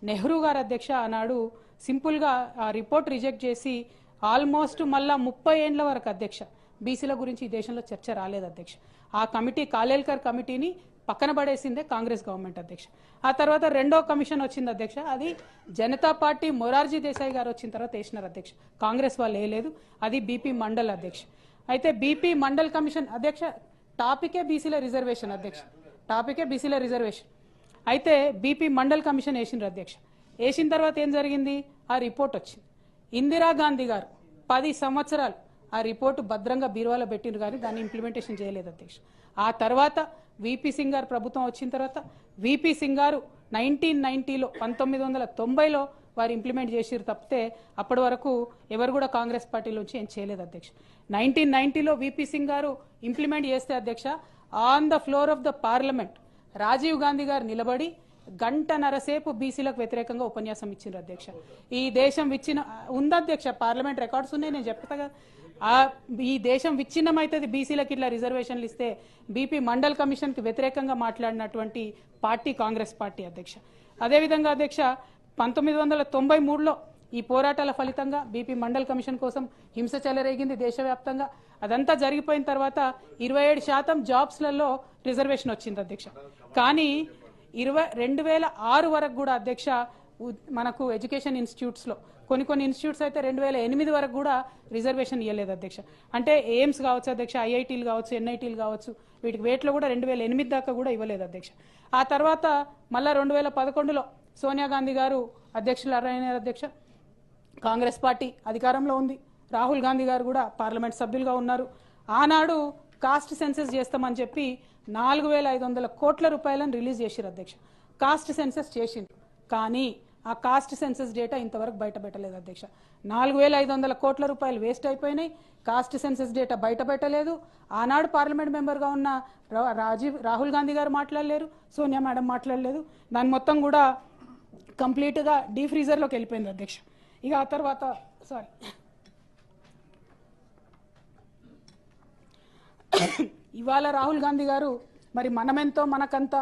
నెహ్రూ గారు అధ్యక్ష ఆనాడు సింపుల్ గా ఆ రిపోర్ట్ రిజెక్ట్ చేసి ఆల్మోస్ట్ మళ్ళా 30 ఏండ్ల వరకు అధ్యక్ష బీసీల గురించి ఈ దేశంలో చర్చ రాలేదు అధ్యక్ష. ఆ కమిటీ కాలేల్కర్ కమిటీని పక్కన పడేసిందే కాంగ్రెస్ గవర్నమెంట్ అధ్యక్ష. ఆ తర్వాత రెండో కమిషన్ వచ్చింది అధ్యక్ష, అది జనతా పార్టీ మొరార్జీ దేశాయ్ గారు వచ్చిన తర్వాత వేసినారు అధ్యక్ష, కాంగ్రెస్ వాళ్ళు వేయలేదు. అది బీపీ మండల్ అధ్యక్ష. అయితే బీపీ మండల్ కమిషన్ అధ్యక్ష టాపికే బీసీల రిజర్వేషన్ అధ్యక్ష, టాపికే బీసీల రిజర్వేషన్. అయితే బీపీ మండల్ కమిషన్ వేసిండ్రు అధ్యక్ష. వేసిన తర్వాత ఏం జరిగింది, ఆ రిపోర్ట్ వచ్చింది. ఇందిరాగాంధీ గారు 10 సంవత్సరాలు ఆ రిపోర్టు భద్రంగా బీరువాలో పెట్టిండ్రు, కానీ దాన్ని ఇంప్లిమెంటేషన్ చేయలేదు అధ్యక్ష. ఆ తర్వాత విపి సింగ్ గారు ప్రభుత్వం వచ్చిన తర్వాత విపి సింగ్ గారు 1990లో 1990లో వారు ఇంప్లిమెంట్ చేసిరు తప్పితే అప్పటి వరకు ఎవరు కూడా కాంగ్రెస్ పార్టీలోంచి ఏం చేయలేదు అధ్యక్ష. 1990లో విపి సింగ్ గారు ఇంప్లిమెంట్ చేస్తే అధ్యక్ష, on the floor of the parliament Rajiv Gandhi గారు నిలబడి గంటన్నరసేపు బీసీలకు వ్యతిరేకంగా ఉపన్యాసం ఇచ్చిండ్రు అధ్యక్ష. ఈ దేశం ఉంది అధ్యక్ష, పార్లమెంట్ రికార్డ్స్ ఉన్నాయి, నేను చెప్తా కదా. ఈ దేశం విచ్ఛిన్నమైతుంది బీసీలకు ఇట్లా రిజర్వేషన్లు ఇస్తే. బీపీ మండల్ కమిషన్కి వ్యతిరేకంగా మాట్లాడినటువంటి పార్టీ కాంగ్రెస్ పార్టీ అధ్యక్ష. అదేవిధంగా అధ్యక్ష 1993లో ఈ పోరాటాల ఫలితంగా బీపీ మండల్ కమిషన్ కోసం హింస చెలరేగింది దేశవ్యాప్తంగా. అదంతా జరిగిపోయిన తర్వాత 27% జాబ్స్లలో రిజర్వేషన్ వచ్చింది అధ్యక్ష. కానీ 2006 వరకు కూడా అధ్యక్ష మనకు ఎడ్యుకేషన్ ఇన్స్టిట్యూట్స్లో కొన్ని ఇన్స్టిట్యూట్స్ అయితే 2008 వరకు కూడా రిజర్వేషన్ ఇవ్వలేదు అధ్యక్ష. అంటే ఎయిమ్స్ కావచ్చు అధ్యక్ష, ఐఐటీలు కావచ్చు, ఎన్ఐటీలు కావచ్చు, వీటికి వేట్లో కూడా 2008 దాకా కూడా ఇవ్వలేదు అధ్యక్ష. ఆ తర్వాత మళ్ళా 2011లో సోనియా గాంధీ గారు అధ్యక్షులైన అధ్యక్ష, కాంగ్రెస్ పార్టీ అధికారంలో ఉంది, రాహుల్ గాంధీ గారు కూడా పార్లమెంట్ సభ్యులుగా ఉన్నారు. ఆనాడు కాస్ట్ సెన్సెస్ చేస్తామని చెప్పి 4500 కోట్ల రూపాయలను రిలీజ్ చేసిరు అధ్యక్ష. కాస్ట్ సెన్సెస్ చేసిండ్రు, కానీ ఆ కాస్ట్ సెన్సెస్ డేటా ఇంతవరకు బయట పెట్టలేదు అధ్యక్ష. 4500 కోట్ల రూపాయలు వేస్ట్ అయిపోయినాయి, కాస్ట్ సెన్సెస్ డేటా బయట పెట్టలేదు. ఆనాడు పార్లమెంట్ మెంబర్గా ఉన్న రాహుల్ గాంధీ గారు మాట్లాడలేరు, సోనియా మేడం మాట్లాడలేదు. దాని మొత్తం కూడా కంప్లీట్గా డీఫ్రీజర్లోకి వెళ్ళిపోయింది అధ్యక్ష. ఇక ఆ తర్వాత ఇవాళ రాహుల్ గాంధీ గారు మరి మనమెంతో మనకంతా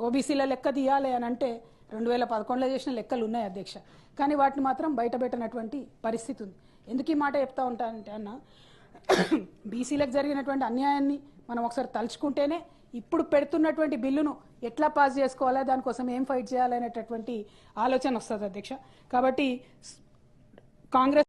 ఓబీసీల లెక్క తీయాలి అని అంటే 2011లో చేసిన లెక్కలు ఉన్నాయి అధ్యక్ష, కానీ వాటిని మాత్రం బయట పెట్టినటువంటి పరిస్థితి ఉంది. ఎందుకు ఈ మాట చెప్తా ఉంటానంటే అన్న, బీసీలకు జరిగినటువంటి అన్యాయాన్ని మనం ఒకసారి తలుచుకుంటేనే ఇప్పుడు పెడుతున్నటువంటి బిల్లును ఎట్లా పాస్ చేసుకోవాలా, దానికోసం ఏం ఫైట్ చేయాలనేటటువంటి ఆలోచన వస్తుంది అధ్యక్ష. కాబట్టి కాంగ్రెస్